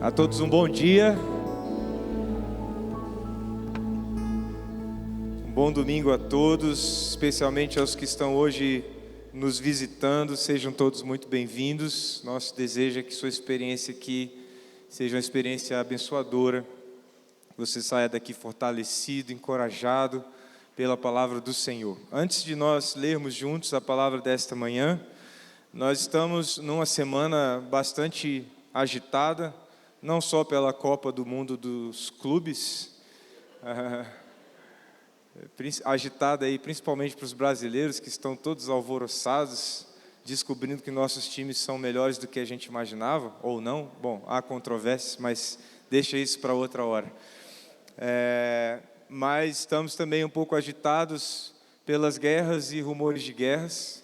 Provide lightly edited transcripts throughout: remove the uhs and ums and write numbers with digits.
A todos um bom dia, um bom domingo a todos, especialmente aos que estão hoje nos visitando, sejam todos muito bem-vindos. Nosso desejo é que sua experiência aqui seja uma experiência abençoadora, que você saia daqui fortalecido, encorajado pela palavra do Senhor. Antes de nós lermos juntos a palavra desta manhã, nós estamos numa semana bastante agitada, não só pela Copa do Mundo dos clubes, agitada aí principalmente para os brasileiros que estão todos alvoroçados, descobrindo que nossos times são melhores do que a gente imaginava, ou não. Bom, há controvérsias, mas deixa isso para outra hora. Mas estamos também um pouco agitados pelas guerras e rumores de guerras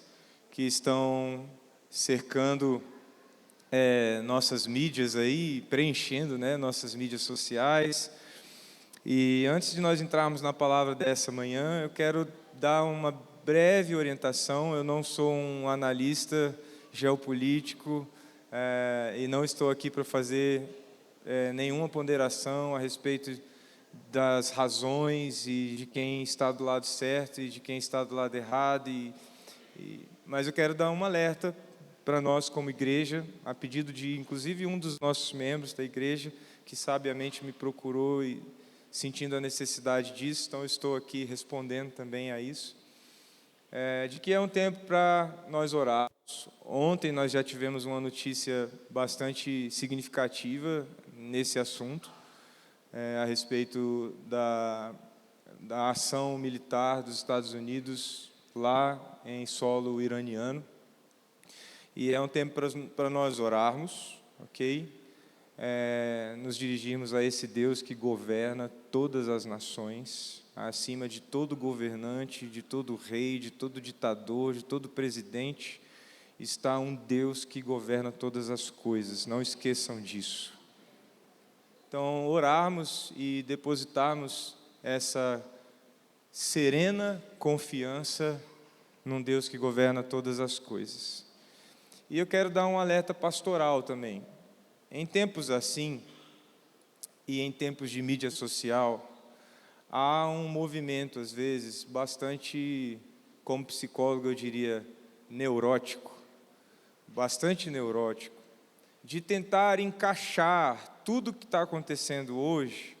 que estão cercando nossas mídias aí, preenchendo, né, nossas mídias sociais. E antes de nós entrarmos na palavra dessa manhã, eu quero dar uma breve orientação. Eu não sou um analista geopolítico e não estou aqui para fazer nenhuma ponderação a respeito das razões e de quem está do lado certo e de quem está do lado errado. Mas eu quero dar um alerta para nós como igreja, a pedido de, inclusive, um dos nossos membros da igreja, que sabiamente me procurou e sentindo a necessidade disso, então eu estou aqui respondendo também a isso, de que é um tempo para nós orarmos. Ontem nós já tivemos uma notícia bastante significativa nesse assunto, a respeito da ação militar dos Estados Unidos lá em solo iraniano. E é um tempo para nós orarmos, ok? Nos dirigirmos a esse Deus que governa todas as nações, acima de todo governante, de todo rei, de todo ditador, de todo presidente, está um Deus que governa todas as coisas, não esqueçam disso. Então, orarmos e depositarmos essa serena confiança num Deus que governa todas as coisas. E eu quero dar um alerta pastoral também. Em tempos assim, e em tempos de mídia social, há um movimento, às vezes, bastante, como psicólogo eu diria, neurótico, bastante neurótico, de tentar encaixar tudo o que está acontecendo hoje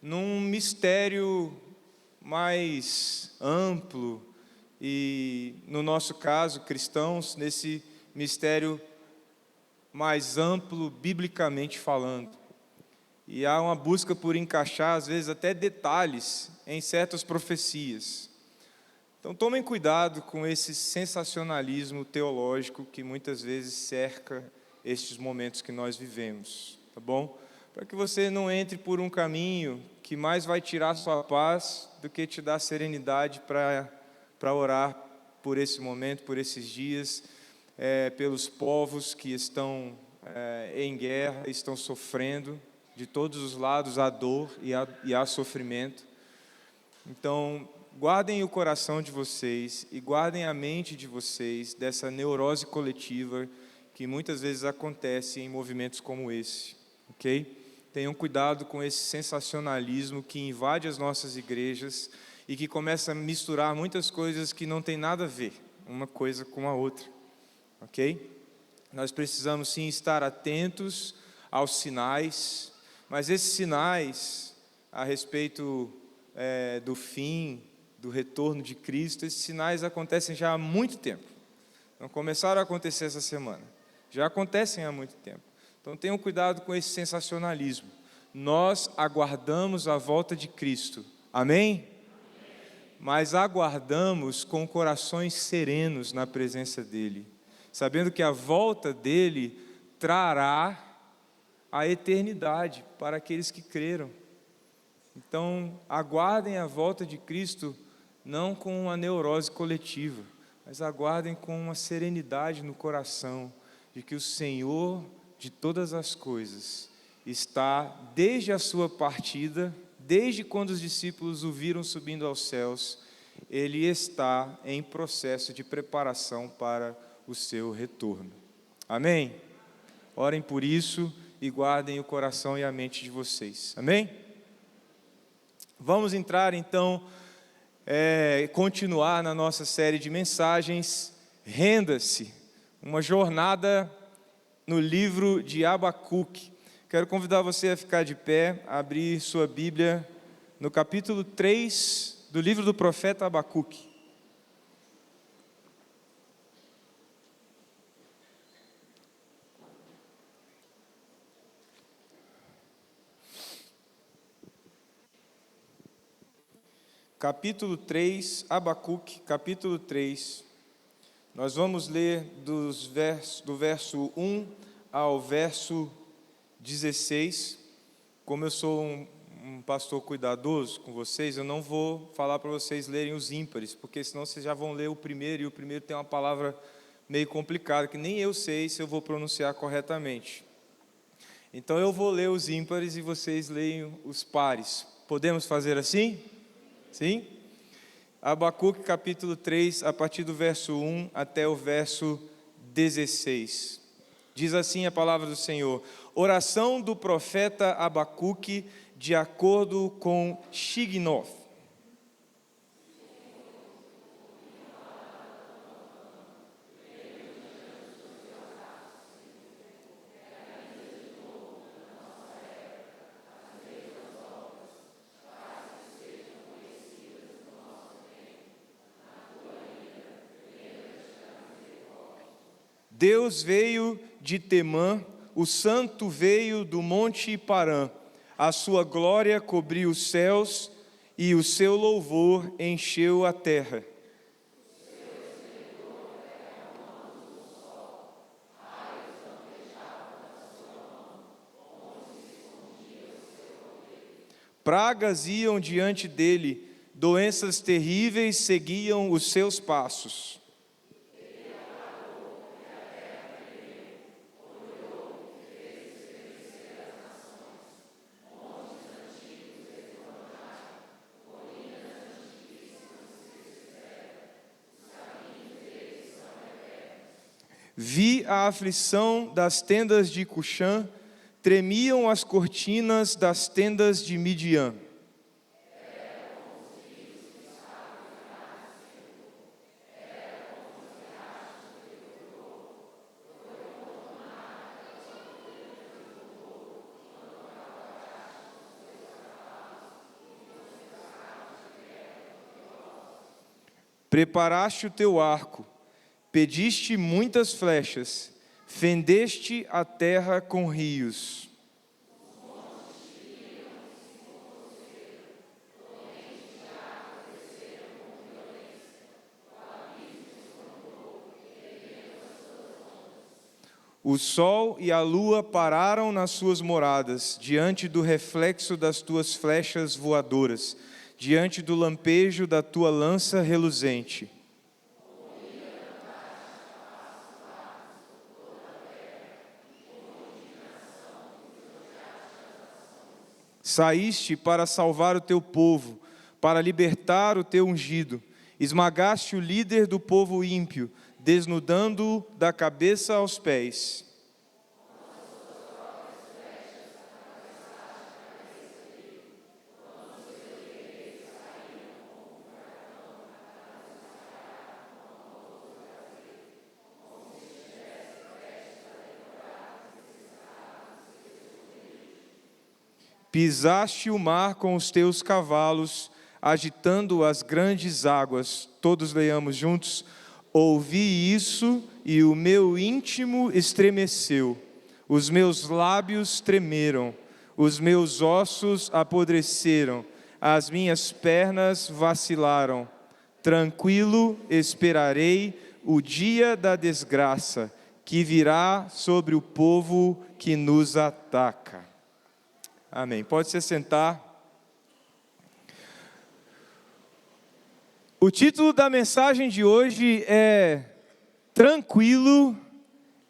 num mistério mais amplo e, no nosso caso, cristãos, nesse mistério mais amplo, biblicamente falando. E há uma busca por encaixar, às vezes, até detalhes em certas profecias. Então, tomem cuidado com esse sensacionalismo teológico que muitas vezes cerca estes momentos que nós vivemos, tá bom? Para que você não entre por um caminho que mais vai tirar sua paz do que te dar serenidade para orar por esse momento, por esses dias, pelos povos que estão em guerra, estão sofrendo, de todos os lados há dor e há sofrimento. Então, guardem o coração de vocês e guardem a mente de vocês dessa neurose coletiva que muitas vezes acontece em movimentos como esse, ok? Tenham cuidado com esse sensacionalismo que invade as nossas igrejas e que começa a misturar muitas coisas que não tem nada a ver uma coisa com a outra. Ok? Nós precisamos sim estar atentos aos sinais, mas esses sinais a respeito do fim, do retorno de Cristo, esses sinais acontecem já há muito tempo. Não começaram a acontecer essa semana, já acontecem há muito tempo. Então tenham cuidado com esse sensacionalismo. Nós aguardamos a volta de Cristo, amém? Mas aguardamos com corações serenos na presença dEle, sabendo que a volta dEle trará a eternidade para aqueles que creram. Então, aguardem a volta de Cristo não com uma neurose coletiva, mas aguardem com uma serenidade no coração, de que o Senhor de todas as coisas está, desde a sua partida, desde quando os discípulos o viram subindo aos céus, Ele está em processo de preparação para o seu retorno. Amém? Orem por isso e guardem o coração e a mente de vocês. Amém? Vamos entrar então, continuar na nossa série de mensagens, Renda-se, uma jornada no livro de Abacuque. Quero convidar você a ficar de pé, a abrir sua Bíblia no capítulo 3 do livro do profeta Abacuque. Capítulo 3, Abacuque, capítulo 3. Nós vamos ler do verso 1 ao verso 16. Como eu sou um pastor cuidadoso com vocês, eu não vou falar para vocês lerem os ímpares, porque senão vocês já vão ler o primeiro, e o primeiro tem uma palavra meio complicada, que nem eu sei se eu vou pronunciar corretamente. Então eu vou ler os ímpares e vocês leem os pares. Podemos fazer assim? Sim? Abacuque capítulo 3, a partir do verso 1 até o verso 16. Diz assim a palavra do Senhor: oração do profeta Abacuque, de acordo com Shigionoth. Deus veio de Temã, o santo veio do monte Parã, a sua glória cobriu os céus e o seu louvor encheu a terra. Pragas iam diante dele, doenças terríveis seguiam os seus passos. Vi a aflição das tendas de Cuxã, tremiam as cortinas das tendas de Midian. Preparaste o teu arco, pediste muitas flechas, fendeste a terra com rios. O sol e a lua pararam nas suas moradas, diante do reflexo das tuas flechas voadoras, diante do lampejo da tua lança reluzente. Saíste para salvar o teu povo, para libertar o teu ungido. Esmagaste o líder do povo ímpio, desnudando-o da cabeça aos pés. Pisaste o mar com os teus cavalos, agitando as grandes águas. Todos leiamos juntos. Ouvi isso e o meu íntimo estremeceu. Os meus lábios tremeram, os meus ossos apodreceram, as minhas pernas vacilaram. Tranquilo esperarei o dia da desgraça, que virá sobre o povo que nos ataca. Amém. Pode se sentar. O título da mensagem de hoje é Tranquilo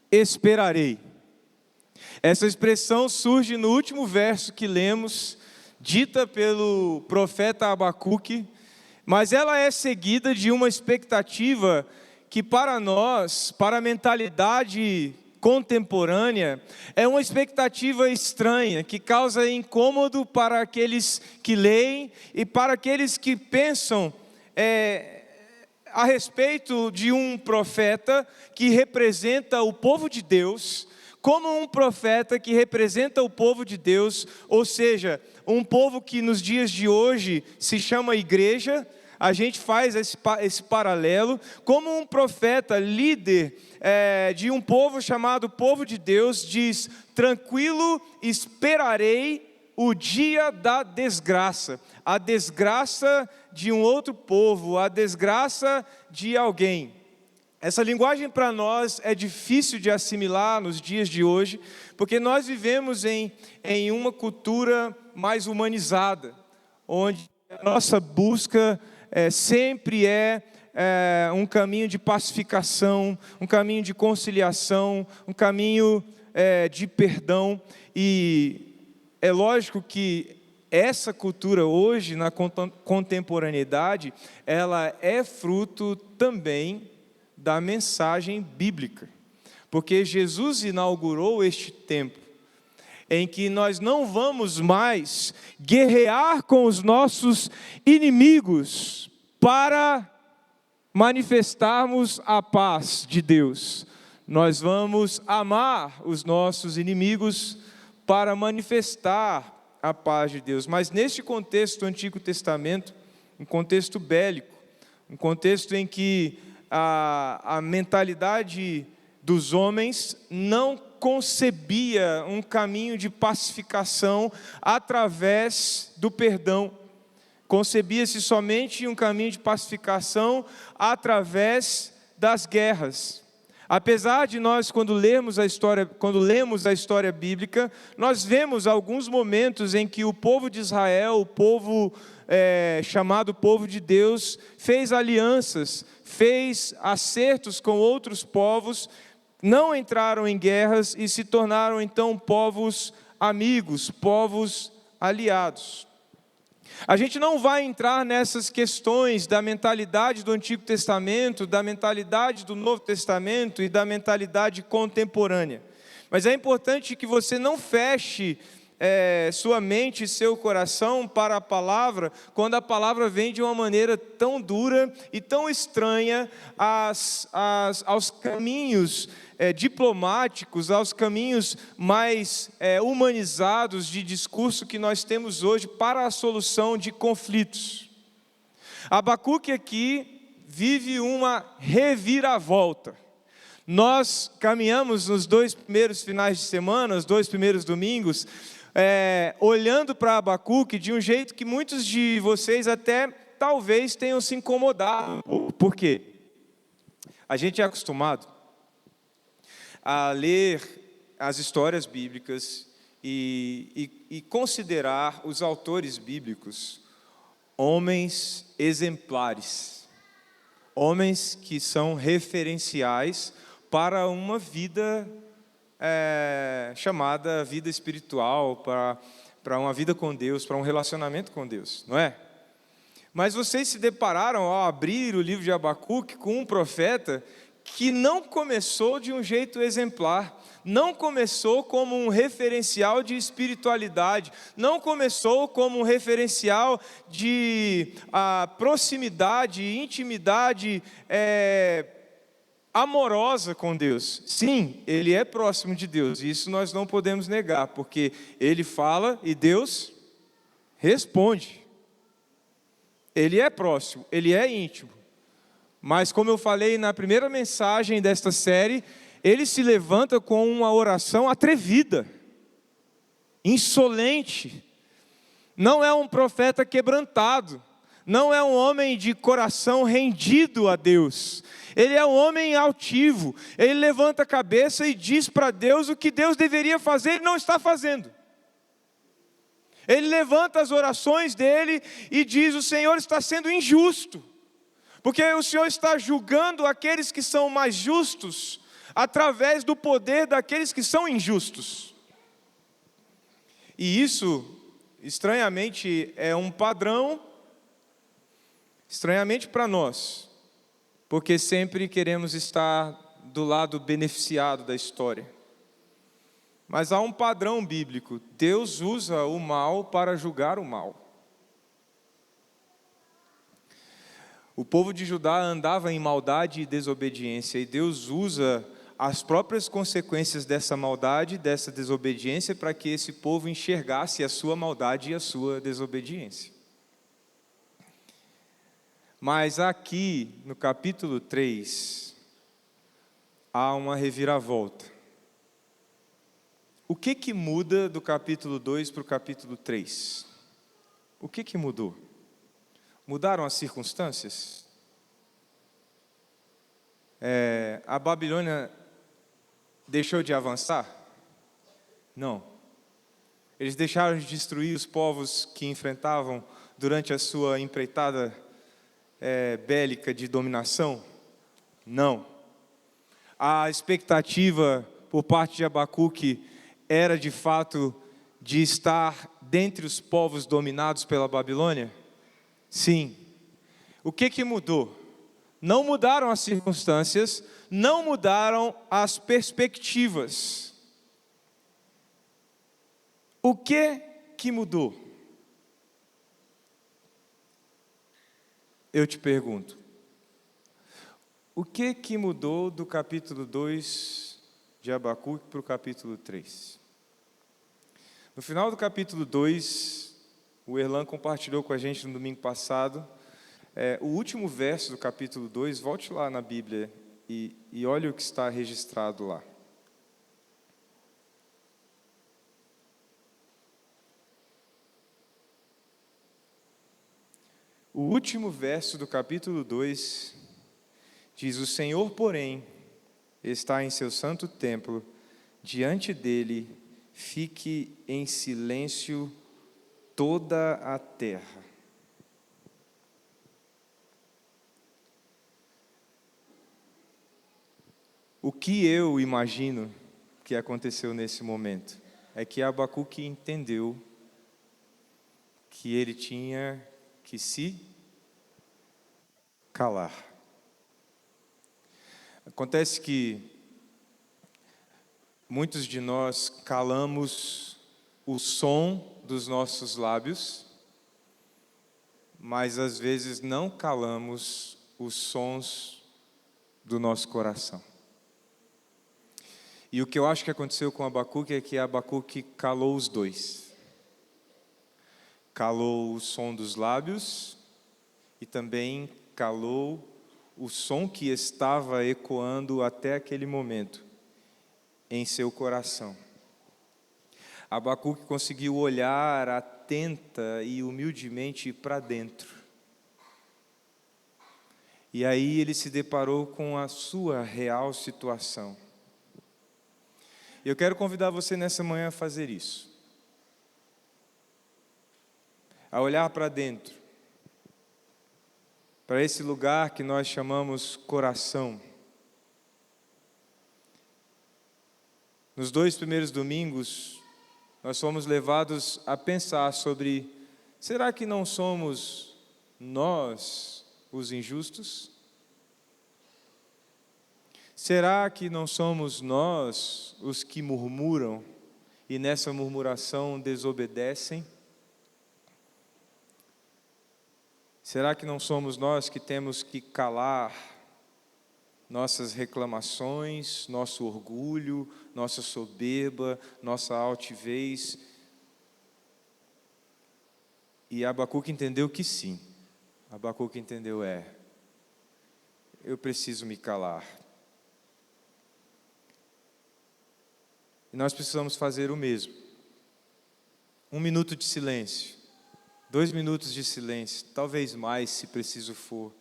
esperarei. Essa expressão surge no último verso que lemos, dita pelo profeta Abacuque, mas ela é seguida de uma expectativa que para nós, para a mentalidade contemporânea é uma expectativa estranha, que causa incômodo para aqueles que leem e para aqueles que pensam a respeito de um profeta que representa o povo de Deus, como um profeta que representa o povo de Deus, ou seja, um povo que nos dias de hoje se chama igreja. A gente faz esse paralelo, como um profeta, líder de um povo chamado povo de Deus, diz: tranquilo esperarei o dia da desgraça, a desgraça de um outro povo, a desgraça de alguém. Essa linguagem para nós é difícil de assimilar nos dias de hoje, porque nós vivemos em uma cultura mais humanizada, onde a nossa busca sempre um caminho de pacificação, um caminho de conciliação, um caminho de perdão. E é lógico que essa cultura hoje, na contemporaneidade, ela é fruto também da mensagem bíblica, porque Jesus inaugurou este tempo em que nós não vamos mais guerrear com os nossos inimigos para manifestarmos a paz de Deus. Nós vamos amar os nossos inimigos para manifestar a paz de Deus. Mas neste contexto do Antigo Testamento, um contexto bélico, um contexto em que a mentalidade dos homens não concebia um caminho de pacificação através do perdão. Concebia-se somente um caminho de pacificação através das guerras. Apesar de nós, quando lemos a história bíblica, nós vemos alguns momentos em que o povo de Israel, o povo chamado povo de Deus, fez alianças, fez acertos com outros povos, não entraram em guerras e se tornaram então povos amigos, povos aliados. A gente não vai entrar nessas questões da mentalidade do Antigo Testamento, da mentalidade do Novo Testamento e da mentalidade contemporânea. Mas é importante que você não feche sua mente e seu coração para a palavra, quando a palavra vem de uma maneira tão dura e tão estranha aos caminhos diplomáticos, aos caminhos mais humanizados de discurso que nós temos hoje para a solução de conflitos. Abacuque aqui vive uma reviravolta. Nós caminhamos nos 2 primeiros finais de semana, os 2 primeiros domingos, olhando para Abacuque de um jeito que muitos de vocês até talvez tenham se incomodado. Por quê? A gente é acostumado a ler as histórias bíblicas e considerar os autores bíblicos homens exemplares, homens que são referenciais para uma vida chamada vida espiritual, para uma vida com Deus, para um relacionamento com Deus, não é? Mas vocês se depararam ao abrir o livro de Abacuque com um profeta que não começou de um jeito exemplar, não começou como um referencial de espiritualidade, não começou como um referencial de proximidade, intimidade amorosa com Deus. Sim, ele é próximo de Deus, e isso nós não podemos negar, porque ele fala e Deus responde. Ele é próximo, ele é íntimo. Mas como eu falei na primeira mensagem desta série, ele se levanta com uma oração atrevida, insolente. Não é um profeta quebrantado, não é um homem de coração rendido a Deus. Ele é um homem altivo, ele levanta a cabeça e diz para Deus o que Deus deveria fazer e não está fazendo. Ele levanta as orações dele e diz: o Senhor está sendo injusto, porque o Senhor está julgando aqueles que são mais justos, através do poder daqueles que são injustos. E isso, estranhamente, é um padrão, estranhamente para nós, porque sempre queremos estar do lado beneficiado da história. Mas há um padrão bíblico: Deus usa o mal para julgar o mal. O povo de Judá andava em maldade e desobediência, e Deus usa as próprias consequências dessa maldade, dessa desobediência, para que esse povo enxergasse a sua maldade e a sua desobediência. Mas aqui, no capítulo 3, há uma reviravolta. O que muda do capítulo 2 para o capítulo 3? O que mudou? Mudaram as circunstâncias? A Babilônia deixou de avançar? Não. Eles deixaram de destruir os povos que enfrentavam durante a sua empreitada bélica de dominação? Não. A expectativa por parte de Abacuque era de fato de estar dentre os povos dominados pela Babilônia? Sim. O que mudou? Não mudaram as circunstâncias, não mudaram as perspectivas. O que mudou? Eu te pergunto, o que mudou do capítulo 2 de Abacuque para o capítulo 3? No final do capítulo 2, o Erlan compartilhou com a gente no domingo passado, o último verso do capítulo 2, volte lá na Bíblia e olhe o que está registrado lá. O último verso do capítulo 2 diz: o Senhor, porém, está em seu santo templo, diante dele fique em silêncio toda a terra. O que eu imagino que aconteceu nesse momento é que Abacuque entendeu que ele tinha que se calar. Acontece que muitos de nós calamos o som dos nossos lábios, mas às vezes não calamos os sons do nosso coração. E o que eu acho que aconteceu com Abacuque é que Abacuque calou os dois. Calou o som dos lábios e também calou o som que estava ecoando até aquele momento em seu coração. Abacuque conseguiu olhar atenta e humildemente para dentro. E aí ele se deparou com a sua real situação. Eu quero convidar você nessa manhã a fazer isso. A olhar para dentro. Para esse lugar que nós chamamos coração. Nos 2 primeiros domingos, nós fomos levados a pensar sobre: será que não somos nós os injustos? Será que não somos nós os que murmuram e nessa murmuração desobedecem? Será que não somos nós que temos que calar nossas reclamações, nosso orgulho, nossa soberba, nossa altivez? E Abacuque entendeu que sim. Abacuque entendeu, eu preciso me calar. E nós precisamos fazer o mesmo. 1 minuto de silêncio, 2 minutos de silêncio, talvez mais se preciso for.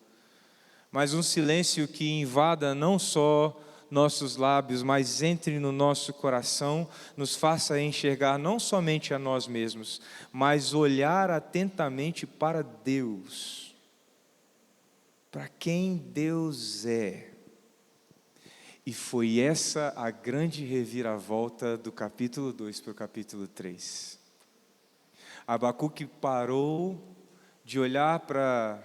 Mas um silêncio que invada não só nossos lábios, mas entre no nosso coração, nos faça enxergar não somente a nós mesmos, mas olhar atentamente para Deus, para quem Deus é. E foi essa a grande reviravolta do capítulo 2 para o capítulo 3. Abacuque parou de olhar para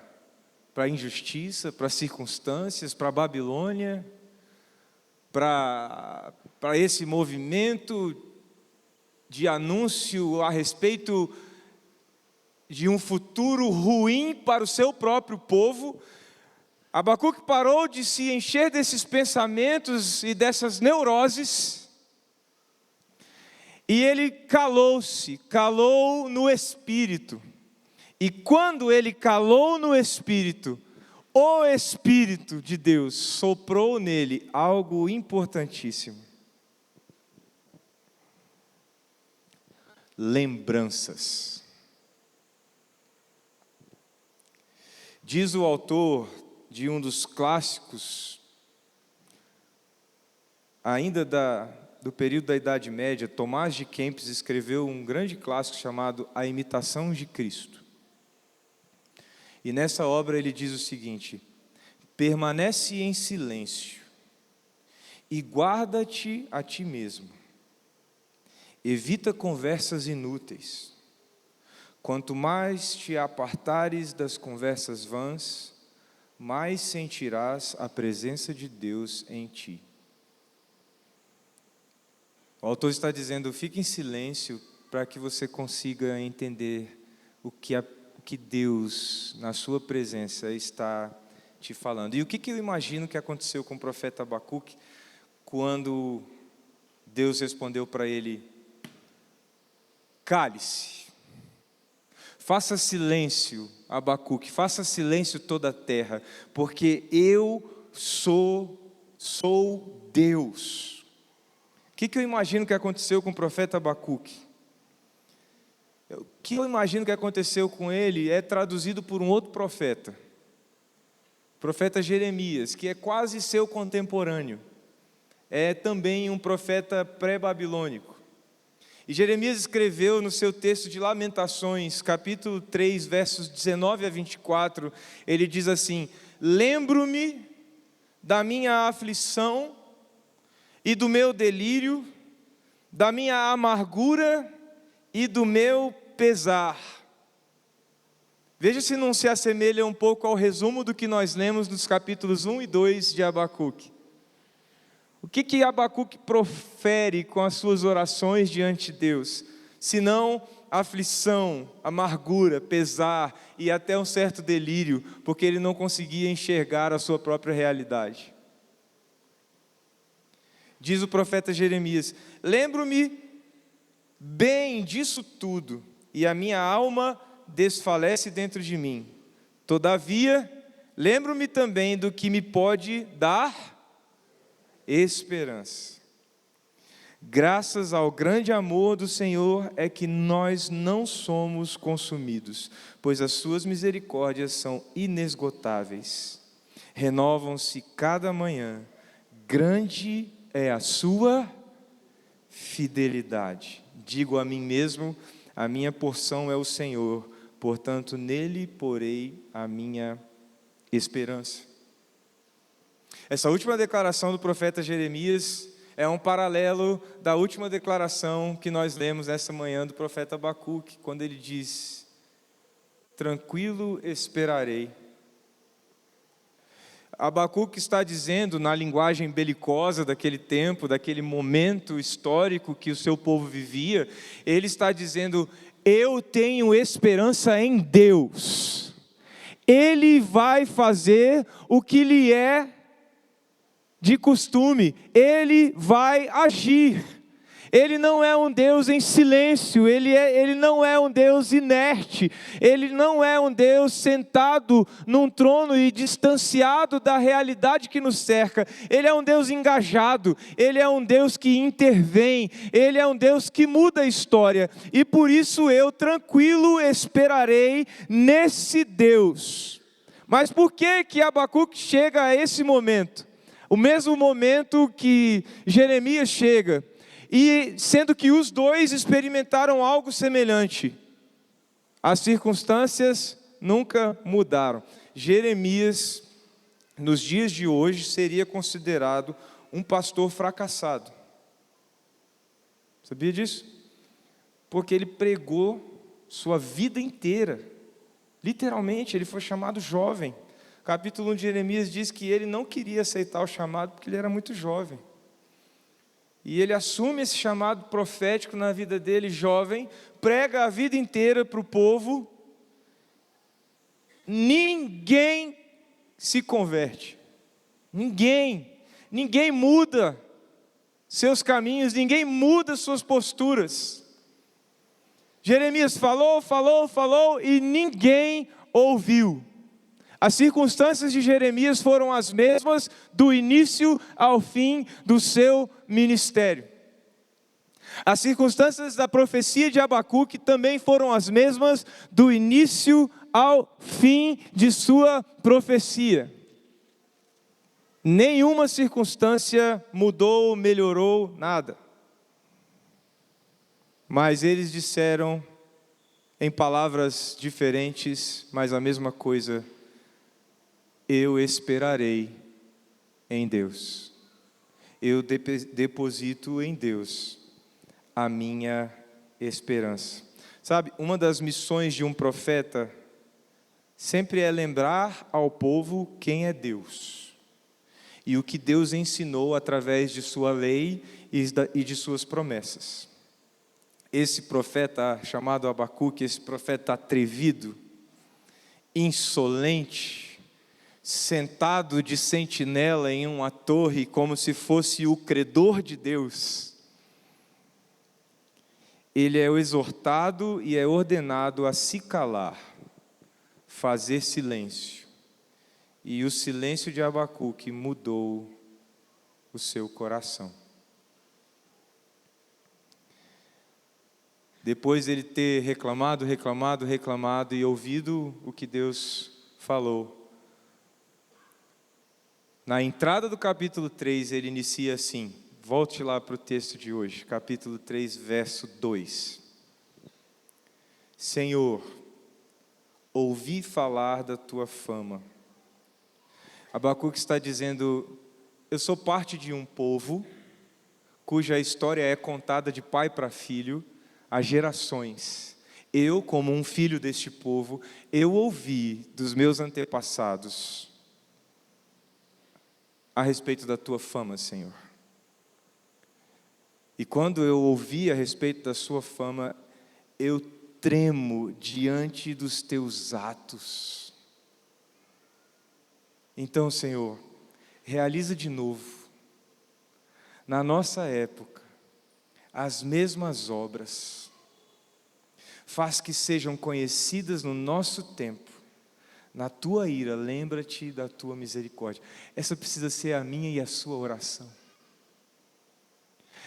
a injustiça, para as circunstâncias, para a Babilônia, para esse movimento de anúncio a respeito de um futuro ruim para o seu próprio povo. Abacuque parou de se encher desses pensamentos e dessas neuroses, e ele calou no Espírito. E quando ele calou no Espírito, o Espírito de Deus soprou nele algo importantíssimo: lembranças. Diz o autor de um dos clássicos, ainda do período da Idade Média, Tomás de Kempis escreveu um grande clássico chamado A Imitação de Cristo. E nessa obra ele diz o seguinte: permanece em silêncio e guarda-te a ti mesmo. Evita conversas inúteis. Quanto mais te apartares das conversas vãs, mais sentirás a presença de Deus em ti. O autor está dizendo: fique em silêncio para que você consiga entender o que Deus, na sua presença, está te falando. E o que eu imagino que aconteceu com o profeta Abacuque, quando Deus respondeu para ele: cale-se, faça silêncio, Abacuque, faça silêncio toda a terra, porque eu sou Deus. O que eu imagino que aconteceu com o profeta Abacuque? O que eu imagino que aconteceu com ele é traduzido por um outro profeta, o profeta Jeremias, que é quase seu contemporâneo, é também um profeta pré-babilônico. E Jeremias escreveu no seu texto de Lamentações, capítulo 3, versos 19 a 24, ele diz assim: lembro-me da minha aflição e do meu delírio, da minha amargura e do meu pesar. Veja se não se assemelha um pouco ao resumo do que nós lemos nos capítulos 1 e 2 de Abacuque. O que Abacuque profere com as suas orações diante de Deus? Senão aflição, amargura, pesar e até um certo delírio, porque ele não conseguia enxergar a sua própria realidade. Diz o profeta Jeremias: lembro-me bem disso tudo, e a minha alma desfalece dentro de mim. Todavia, lembro-me também do que me pode dar esperança. Graças ao grande amor do Senhor é que nós não somos consumidos, pois as suas misericórdias são inesgotáveis. Renovam-se cada manhã. Grande é a sua fidelidade. Digo a mim mesmo: a minha porção é o Senhor, portanto nele porei a minha esperança. Essa última declaração do profeta Jeremias é um paralelo da última declaração que nós lemos essa manhã do profeta Abacuque, quando ele diz: tranquilo esperarei. Abacuque está dizendo, na linguagem belicosa daquele tempo, daquele momento histórico que o seu povo vivia, ele está dizendo: eu tenho esperança em Deus. Ele vai fazer o que lhe é de costume, ele vai agir. Ele não é um Deus em silêncio, ele não é um Deus inerte, ele não é um Deus sentado num trono e distanciado da realidade que nos cerca. Ele é um Deus engajado, ele é um Deus que intervém, ele é um Deus que muda a história, e por isso eu tranquilo esperarei nesse Deus. Mas por que Abacuque chega a esse momento? O mesmo momento que Jeremias chega, e sendo que os dois experimentaram algo semelhante, as circunstâncias nunca mudaram. Jeremias, nos dias de hoje, seria considerado um pastor fracassado. Sabia disso? Porque ele pregou sua vida inteira, literalmente, ele foi chamado jovem. Capítulo 1 de Jeremias diz que ele não queria aceitar o chamado porque ele era muito jovem. E ele assume esse chamado profético na vida dele, jovem, prega a vida inteira para o povo. Ninguém se converte. Ninguém muda seus caminhos, ninguém muda suas posturas. Jeremias falou e ninguém ouviu. As circunstâncias de Jeremias foram as mesmas do início ao fim do seu ministério. As circunstâncias da profecia de Abacuque também foram as mesmas do início ao fim de sua profecia. Nenhuma circunstância mudou, melhorou, nada. Mas eles disseram em palavras diferentes, mas a mesma coisa: eu esperarei em Deus. Eu deposito em Deus a minha esperança. Sabe, uma das missões de um profeta sempre é lembrar ao povo quem é Deus. E o que Deus ensinou através de sua lei e de suas promessas. Esse profeta chamado Abacuque, esse profeta atrevido, insolente, sentado de sentinela em uma torre como se fosse o credor de Deus, ele é exortado e é ordenado a se calar, fazer silêncio. E o silêncio de Abacuque mudou o seu coração. Depois de ele ter reclamado e ouvido o que Deus falou, na entrada do capítulo 3 ele inicia assim, volte lá para o texto de hoje, capítulo 3, verso 2. Senhor, ouvi falar da tua fama. Abacuque está dizendo, eu sou parte de um povo, cuja história é contada de pai para filho, há gerações. Eu, como um filho deste povo, eu ouvi dos meus antepassados a respeito da tua fama, Senhor. E quando eu ouvi a respeito da sua fama, eu tremo diante dos teus atos. Então, Senhor, realiza de novo, na nossa época, as mesmas obras. Faz que sejam conhecidas no nosso tempo. Na tua ira, lembra-te da tua misericórdia. Essa precisa ser a minha e a sua oração.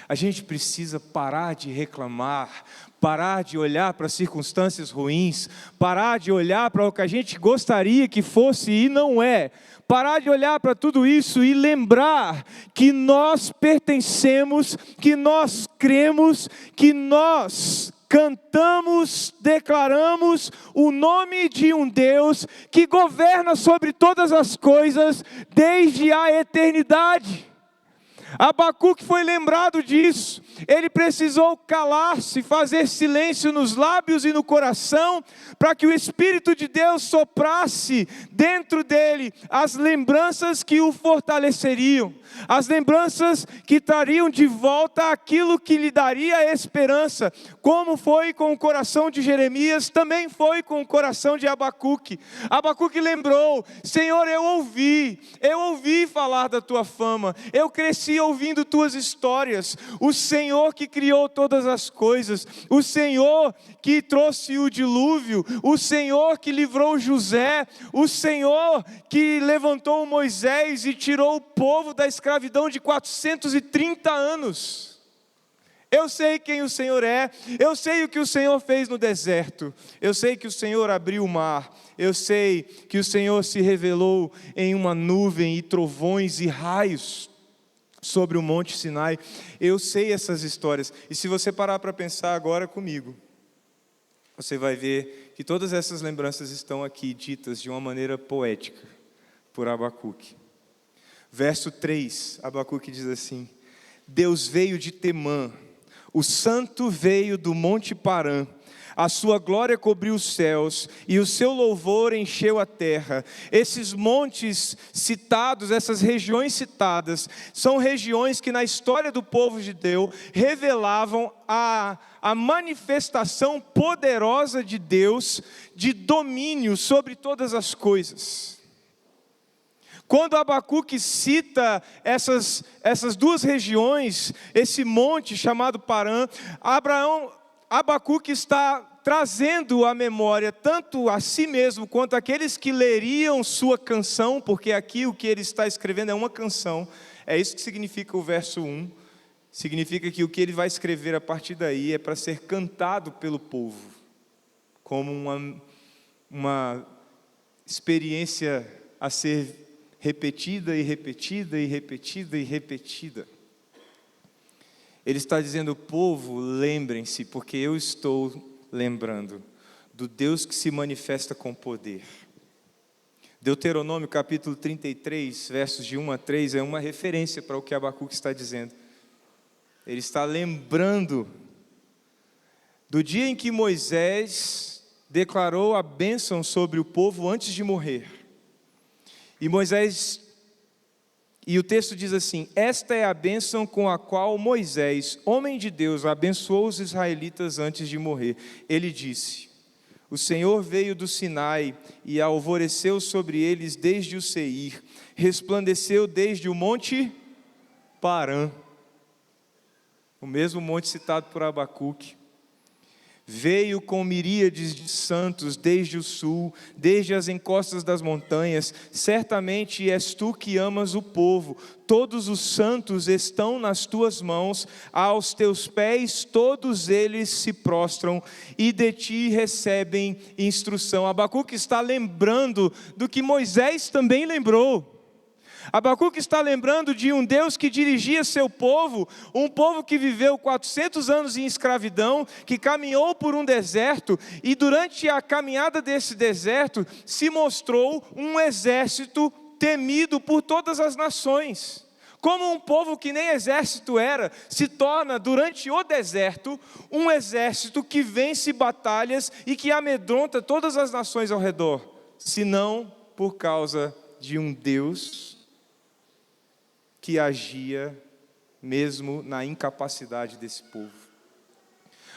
A gente precisa parar de reclamar, parar de olhar para as circunstâncias ruins, parar de olhar para o que a gente gostaria que fosse e não é. Parar de olhar para tudo isso e lembrar que nós pertencemos, que nós cremos, que nós cantamos, declaramos o nome de um Deus que governa sobre todas as coisas desde a eternidade. Abacuque foi lembrado disso, ele precisou calar-se, fazer silêncio nos lábios e no coração, para que o Espírito de Deus soprasse dentro dele as lembranças que o fortaleceriam, as lembranças que trariam de volta aquilo que lhe daria esperança, como foi com o coração de Jeremias, também foi com o coração de Abacuque. Abacuque lembrou, Senhor, eu ouvi falar da tua fama, eu cresci ouvindo tuas histórias, o Senhor que criou todas as coisas, o Senhor que trouxe o dilúvio, o Senhor que livrou José, o Senhor que levantou Moisés e tirou o povo da escravidão de 430 anos. Eu sei quem o Senhor é, eu sei o que o Senhor fez no deserto, eu sei que o Senhor abriu o mar, eu sei que o Senhor se revelou em uma nuvem e trovões e raios sobre o Monte Sinai. Eu sei essas histórias, e se você parar para pensar agora comigo, você vai ver que todas essas lembranças estão aqui ditas de uma maneira poética por Abacuque. Verso 3, Abacuque diz assim: Deus veio de Temã, o santo veio do Monte Parã, A sua glória cobriu os céus e o seu louvor encheu a terra. Esses montes citados, essas regiões citadas, são regiões que na história do povo judeu revelavam a manifestação poderosa de Deus, de domínio sobre todas as coisas. Quando Abacuque cita essas duas regiões, esse monte chamado Parã, Abacuque está trazendo à memória tanto a si mesmo quanto aqueles que leriam sua canção, porque aqui o que ele está escrevendo é uma canção. É isso que significa o verso 1. Significa que o que ele vai escrever a partir daí é para ser cantado pelo povo, como uma experiência a ser repetida e repetida e repetida e repetida. Ele está dizendo: povo, lembrem-se, porque eu estou lembrando do Deus que se manifesta com poder. Deuteronômio capítulo 33, versos de 1 a 3, é uma referência para o que Abacuque está dizendo. Ele está lembrando do dia em que Moisés declarou a bênção sobre o povo antes de morrer. E o texto diz assim: esta é a bênção com a qual Moisés, homem de Deus, abençoou os israelitas antes de morrer. Ele disse: o Senhor veio do Sinai e alvoreceu sobre eles desde o Seir, resplandeceu desde o monte Parã, o mesmo monte citado por Abacuque. Veio com miríades de santos desde o sul, desde as encostas das montanhas. Certamente és tu que amas o povo. Todos os santos estão nas tuas mãos. Aos teus pés todos eles se prostram e de ti recebem instrução. Abacuque está lembrando do que Moisés também lembrou. Abacuque está lembrando de um Deus que dirigia seu povo, um povo que viveu 400 anos em escravidão, que caminhou por um deserto, e durante a caminhada desse deserto, se mostrou um exército temido por todas as nações. Como um povo que nem exército era, se torna durante o deserto, um exército que vence batalhas e que amedronta todas as nações ao redor, senão por causa de um Deus que agia mesmo na incapacidade desse povo.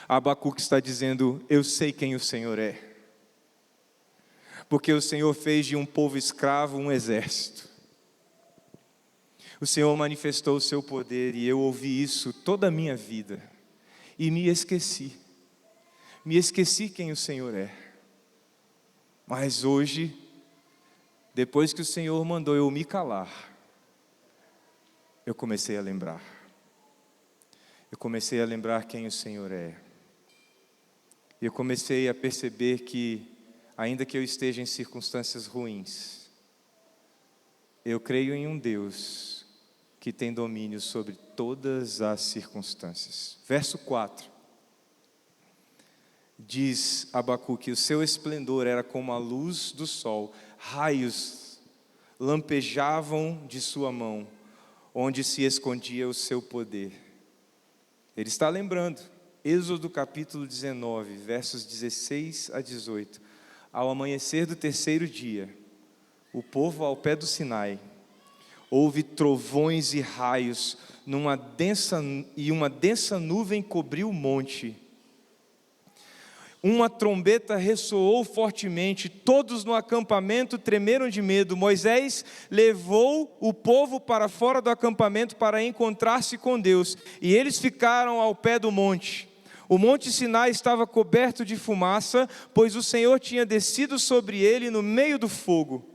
Abacuque está dizendo: eu sei quem o Senhor é, porque o Senhor fez de um povo escravo um exército. O Senhor manifestou o seu poder e eu ouvi isso toda a minha vida e me esqueci quem o Senhor é. Mas hoje, depois que o Senhor mandou eu me calar, eu comecei a lembrar. Eu comecei a lembrar quem o Senhor é. E eu comecei a perceber que, ainda que eu esteja em circunstâncias ruins, eu creio em um Deus que tem domínio sobre todas as circunstâncias. Verso 4. Diz Abacuque: o seu esplendor era como a luz do sol, raios lampejavam de sua mão, onde se escondia o seu poder. Ele está lembrando, Êxodo capítulo 19, versos 16 a 18. Ao amanhecer do terceiro dia, o povo ao pé do Sinai, houve trovões e raios, uma densa nuvem cobriu o monte. Uma trombeta ressoou fortemente, todos no acampamento tremeram de medo. Moisés levou o povo para fora do acampamento para encontrar-se com Deus, e eles ficaram ao pé do monte. O monte Sinai estava coberto de fumaça, pois o Senhor tinha descido sobre ele no meio do fogo.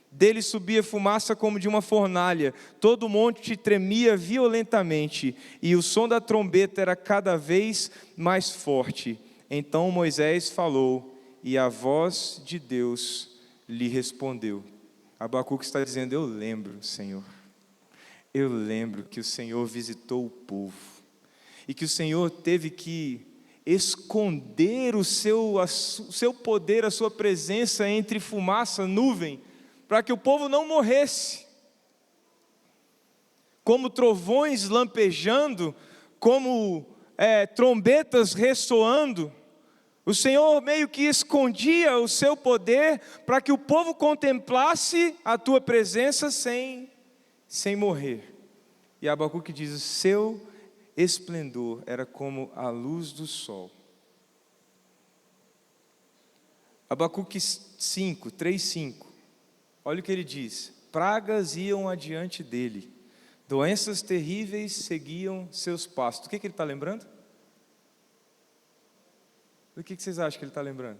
Dele subia fumaça como de uma fornalha, todo o monte tremia violentamente, e o som da trombeta era cada vez mais forte. Então Moisés falou, e a voz de Deus lhe respondeu. Abacuque está dizendo: eu lembro, Senhor. Eu lembro que o Senhor visitou o povo, e que o Senhor teve que esconder o seu poder, a sua presença entre fumaça, nuvem, para que o povo não morresse. Como trovões lampejando, como trombetas ressoando, O Senhor meio que escondia o seu poder para que o povo contemplasse a tua presença sem morrer. E Abacuque diz: o seu esplendor era como a luz do sol. Abacuque 3:5. Olha o que ele diz: pragas iam adiante dele, doenças terríveis seguiam seus passos. Do que ele está lembrando? Do que vocês acham que ele está lembrando?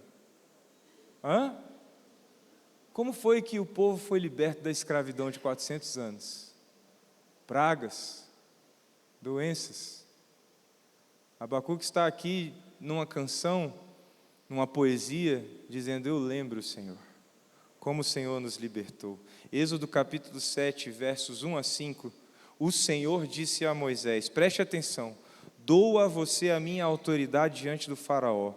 Como foi que o povo foi liberto da escravidão de 400 anos? Pragas, doenças. Abacuque está aqui numa canção, numa poesia, dizendo: eu lembro, Senhor, como o Senhor nos libertou. Êxodo capítulo 7, versos 1 a 5, o Senhor disse a Moisés: preste atenção, dou a você a minha autoridade diante do faraó,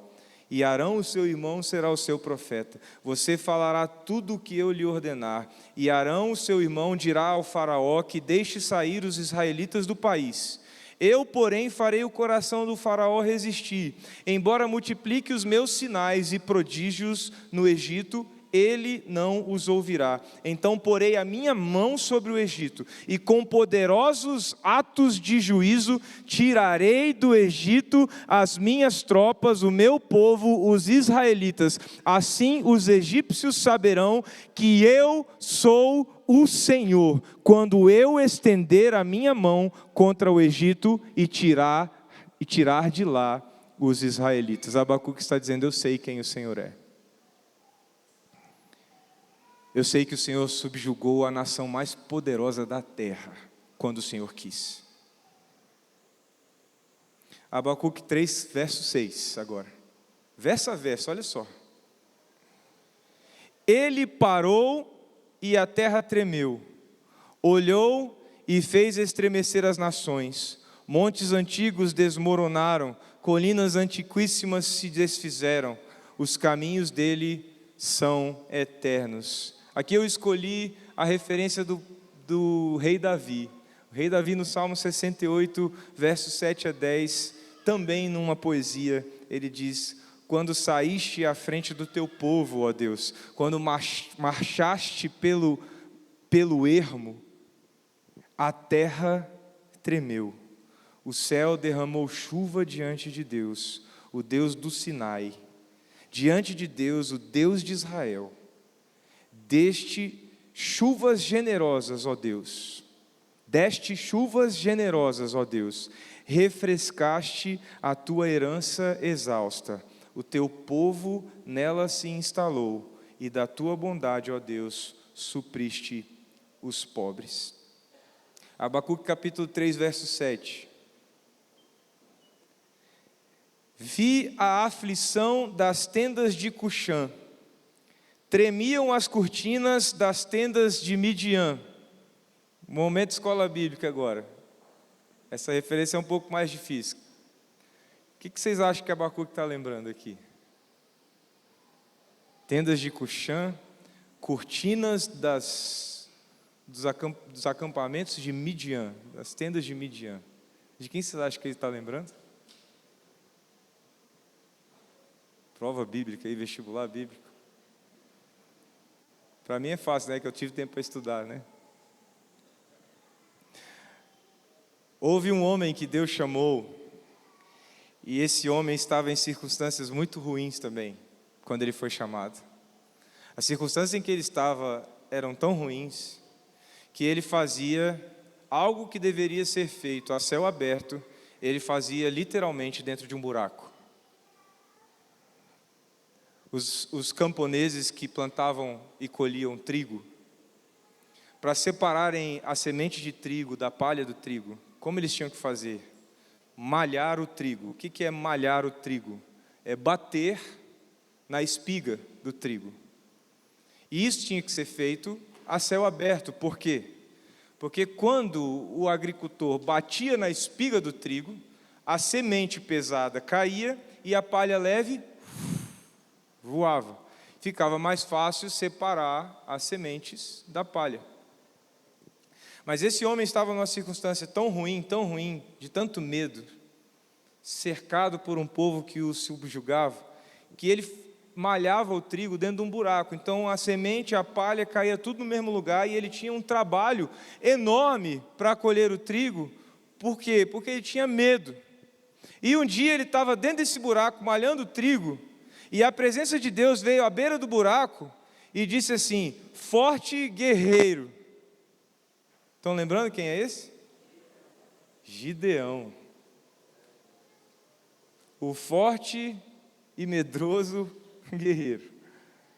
e Arão, o seu irmão, será o seu profeta. Você falará tudo o que eu lhe ordenar, e Arão, o seu irmão, dirá ao faraó que deixe sair os israelitas do país. Eu, porém, farei o coração do faraó resistir, embora multiplique os meus sinais e prodígios no Egito, ele não os ouvirá. Então porei a minha mão sobre o Egito, e com poderosos atos de juízo tirarei do Egito as minhas tropas, o meu povo, os israelitas. Assim os egípcios saberão que eu sou o Senhor, quando eu estender a minha mão contra o Egito e tirar de lá os israelitas. Abacuque está dizendo: eu sei quem o Senhor é. Eu sei que o Senhor subjugou a nação mais poderosa da terra, quando o Senhor quis. Abacuque 3, verso 6, agora. Verso a verso, olha só. Ele parou e a terra tremeu, olhou e fez estremecer as nações. Montes antigos desmoronaram, colinas antiquíssimas se desfizeram. Os caminhos dele são eternos. Aqui eu escolhi a referência do rei Davi. O rei Davi, no Salmo 68, versos 7 a 10, também numa poesia, ele diz: quando saíste à frente do teu povo, ó Deus, quando marchaste pelo ermo, a terra tremeu, o céu derramou chuva diante de Deus, o Deus do Sinai, diante de Deus, o Deus de Israel. Deste chuvas generosas, ó Deus, deste chuvas generosas, ó Deus, refrescaste a tua herança exausta, o teu povo nela se instalou, e da tua bondade, ó Deus, supriste os pobres. Abacuque capítulo 3, verso 7. Vi a aflição das tendas de Cuxã, tremiam as cortinas das tendas de Midian. Momento escola bíblica agora. Essa referência é um pouco mais difícil. O que vocês acham que Abacuque está lembrando aqui? Tendas de Cuxã, cortinas dos acampamentos de Midian, das tendas de Midian. De quem vocês acham que ele está lembrando? Prova bíblica aí, vestibular bíblico. Para mim é fácil, né? Que eu tive tempo para estudar, né? Houve um homem que Deus chamou, e esse homem estava em circunstâncias muito ruins também, quando ele foi chamado. As circunstâncias em que ele estava eram tão ruins, que ele fazia algo que deveria ser feito a céu aberto, ele fazia literalmente dentro de um buraco. Os camponeses que plantavam e colhiam trigo, para separarem a semente de trigo da palha do trigo, como eles tinham que fazer? Malhar o trigo. O que é malhar o trigo? É bater na espiga do trigo. E isso tinha que ser feito a céu aberto. Por quê? Porque quando o agricultor batia na espiga do trigo, a semente pesada caía e a palha leve voava. Ficava mais fácil separar as sementes da palha. Mas esse homem estava numa circunstância tão ruim, de tanto medo, cercado por um povo que o subjugava, que ele malhava o trigo dentro de um buraco. Então a semente, a palha caía tudo no mesmo lugar, e ele tinha um trabalho enorme para colher o trigo. Por quê? Porque ele tinha medo. E um dia ele estava dentro desse buraco malhando o trigo, e a presença de Deus veio à beira do buraco e disse assim: forte guerreiro. Estão lembrando quem é esse? Gideão. O forte e medroso guerreiro.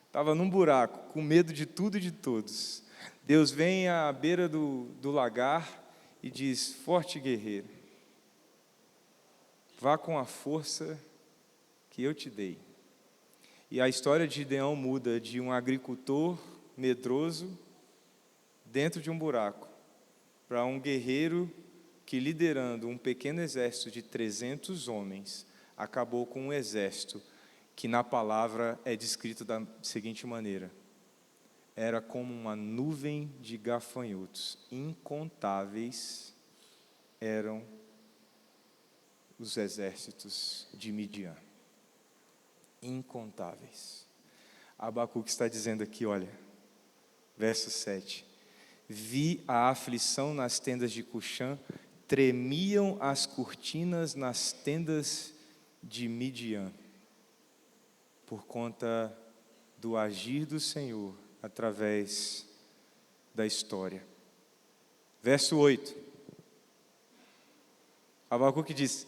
Estava num buraco, com medo de tudo e de todos. Deus vem à beira do lagar e diz: forte guerreiro, vá com a força que eu te dei. E a história de Gideão muda de um agricultor medroso dentro de um buraco para um guerreiro que, liderando um pequeno exército de 300 homens, acabou com um exército que na palavra é descrito da seguinte maneira: era como uma nuvem de gafanhotos, incontáveis eram os exércitos de Midian. Incontáveis. Abacuque está dizendo aqui, olha, verso 7: vi a aflição nas tendas de Cuxã, tremiam as cortinas nas tendas de Midian, por conta do agir do Senhor através da história. Verso 8, Abacuque diz: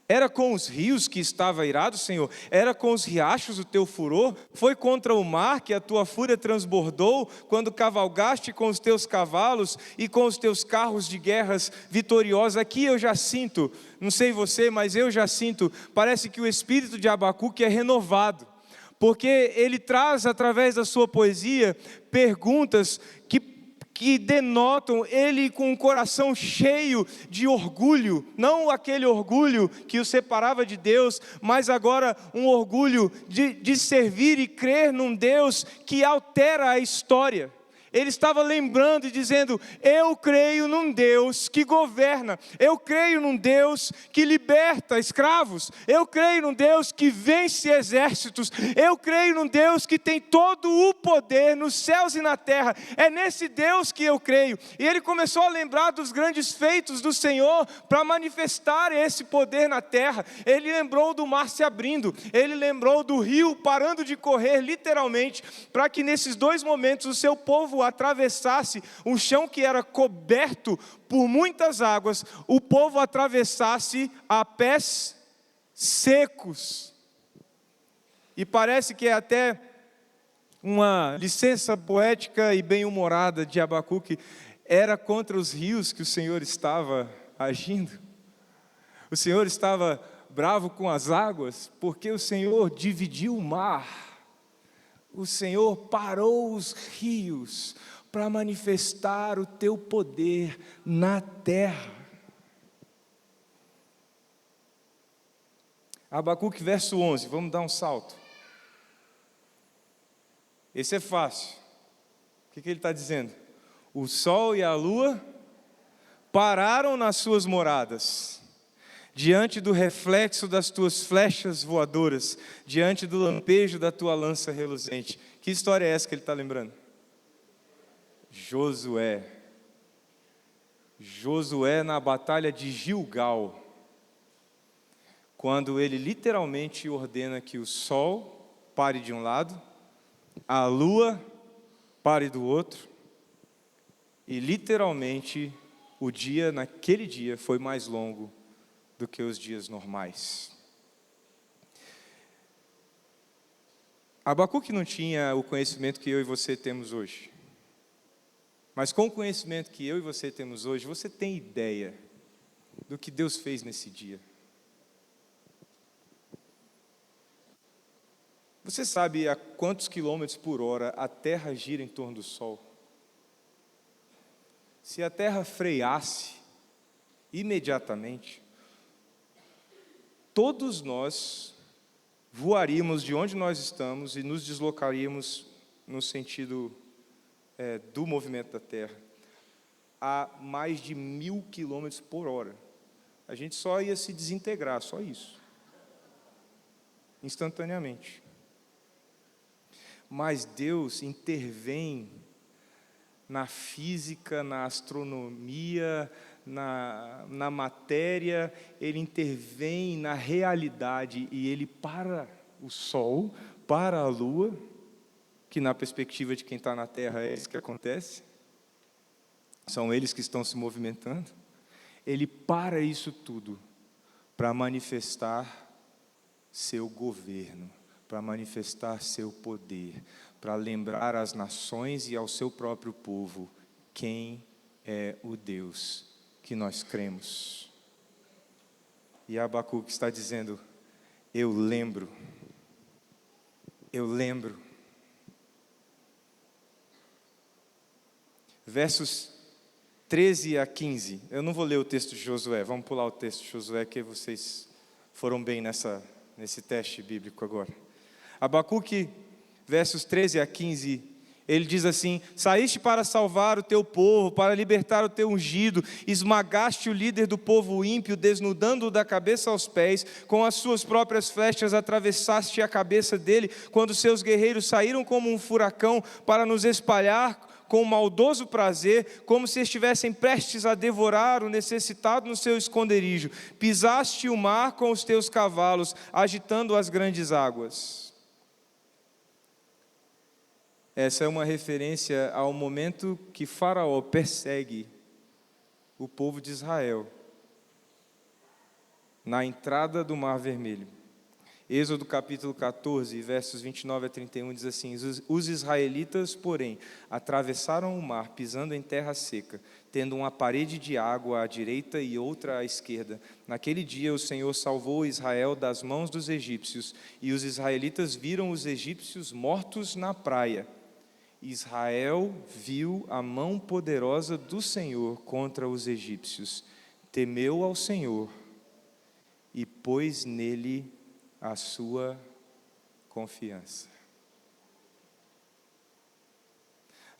era com os rios que estava irado, Senhor? Era com os riachos o teu furor? Foi contra o mar que a tua fúria transbordou, quando cavalgaste com os teus cavalos e com os teus carros de guerras vitoriosos? Aqui eu já sinto, não sei você, mas eu já sinto, parece que o espírito de Abacuque é renovado, porque ele traz através da sua poesia perguntas que denotam ele com um coração cheio de orgulho, não aquele orgulho que o separava de Deus, mas agora um orgulho de servir e crer num Deus que altera a história. Ele estava lembrando e dizendo: eu creio num Deus que governa, eu creio num Deus que liberta escravos, eu creio num Deus que vence exércitos, eu creio num Deus que tem todo o poder nos céus e na terra. É nesse Deus que eu creio. E ele começou a lembrar dos grandes feitos do Senhor para manifestar esse poder na terra. Ele lembrou do mar se abrindo, ele lembrou do rio parando de correr literalmente, para que nesses dois momentos o seu povo atravessasse um chão que era coberto por muitas águas, o povo atravessasse a pés secos. E parece que é até uma licença poética e bem-humorada de Abacuque, era contra os rios que o Senhor estava agindo. O Senhor estava bravo com as águas, porque o Senhor dividiu o mar. O Senhor parou os rios para manifestar o teu poder na terra. Abacuque, verso 11, vamos dar um salto. Esse é fácil. O que ele está dizendo? O sol e a lua pararam nas suas moradas, diante do reflexo das tuas flechas voadoras, diante do lampejo da tua lança reluzente. Que história é essa que ele está lembrando? Josué. Josué na batalha de Gilgal, quando ele literalmente ordena que o sol pare de um lado, a lua pare do outro, e literalmente o dia naquele dia foi mais longo do que os dias normais. Abacuque não tinha o conhecimento que eu e você temos hoje. Mas com o conhecimento que eu e você temos hoje, você tem ideia do que Deus fez nesse dia. Você sabe a quantos quilômetros por hora a Terra gira em torno do Sol? Se a Terra freasse imediatamente, todos nós voaríamos de onde nós estamos e nos deslocaríamos no sentido do movimento da Terra a mais de 1000 quilômetros por hora. A gente só ia se desintegrar, só isso. instantaneamente. Mas Deus intervém na física, na astronomia, na matéria, Ele intervém na realidade e Ele para o Sol, para a Lua, que na perspectiva de quem está na Terra é isso que acontece, são eles que estão se movimentando. Ele para isso tudo para manifestar seu governo, para manifestar seu poder, para lembrar às nações e ao seu próprio povo quem é o Deus que nós cremos. E Abacuque está dizendo: eu lembro. Versos 13 a 15, eu não vou ler o texto de Josué, vamos pular o texto de Josué, que vocês foram bem nesse teste bíblico agora. Abacuque, versos 13 a 15, ele diz assim: saíste para salvar o teu povo, para libertar o teu ungido, esmagaste o líder do povo ímpio, desnudando-o da cabeça aos pés, com as suas próprias flechas atravessaste a cabeça dele, quando seus guerreiros saíram como um furacão para nos espalhar com maldoso prazer, como se estivessem prestes a devorar o necessitado no seu esconderijo. Pisaste o mar com os teus cavalos, agitando as grandes águas. Essa é uma referência ao momento que Faraó persegue o povo de Israel na entrada do Mar Vermelho. Êxodo capítulo 14, versos 29 a 31 diz assim: os israelitas, porém, atravessaram o mar, pisando em terra seca, tendo uma parede de água à direita e outra à esquerda. Naquele dia o Senhor salvou Israel das mãos dos egípcios, e os israelitas viram os egípcios mortos na praia. Israel viu a mão poderosa do Senhor contra os egípcios, temeu ao Senhor e pôs nele a sua confiança.